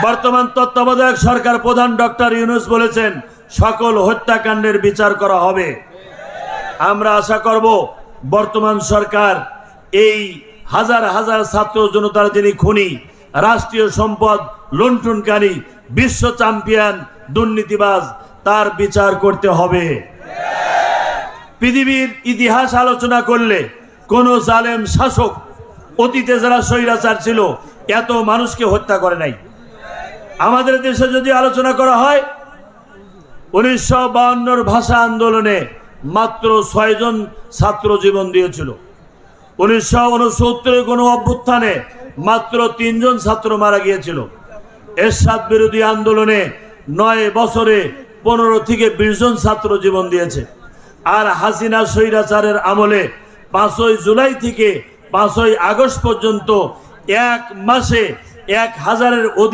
বর্তমান তত্ত্বাবধায়ক সরকার প্রধান ডক্টর ইউনূস বলেছেন সকল হত্যাকাণ্ডের বিচার করা হবে। আমরা আশা করব বর্তমান সরকার এই হাজার হাজার ছাত্র জনতার যিনি খুনি, রাষ্ট্রীয় সম্পদ লুণ্ঠনকারী, বিশ্ব চ্যাম্পিয়ন দুর্নীতিবাজ, তার বিচার করতে হবে। পৃথিবীর ইতিহাস আলোচনা করলে কোন জালেম শাসক অতীতে যারা স্বৈরাচার ছিল এত মানুষকে হত্যা করে নাই। আমাদের দেশে যদি আলোচনা করা হয় 1952 ভাষা আন্দোলনে মাত্র 6 জন ছাত্র জীবন দিয়েছিল। 1969 গণ অভ্যুত্থানে মাত্র 3 জন ছাত্র মারা গিয়েছিল। এরশাদ বিরোধী আন্দোলনে 9 বছরে 15 থেকে 20 জন ছাত্র জীবন দিয়েছে। আর হাসিনা স্বৈরাচারের আমলে 5ই জুলাই থেকে 5ই আগস্ট পর্যন্ত এক মাসে 1000-এর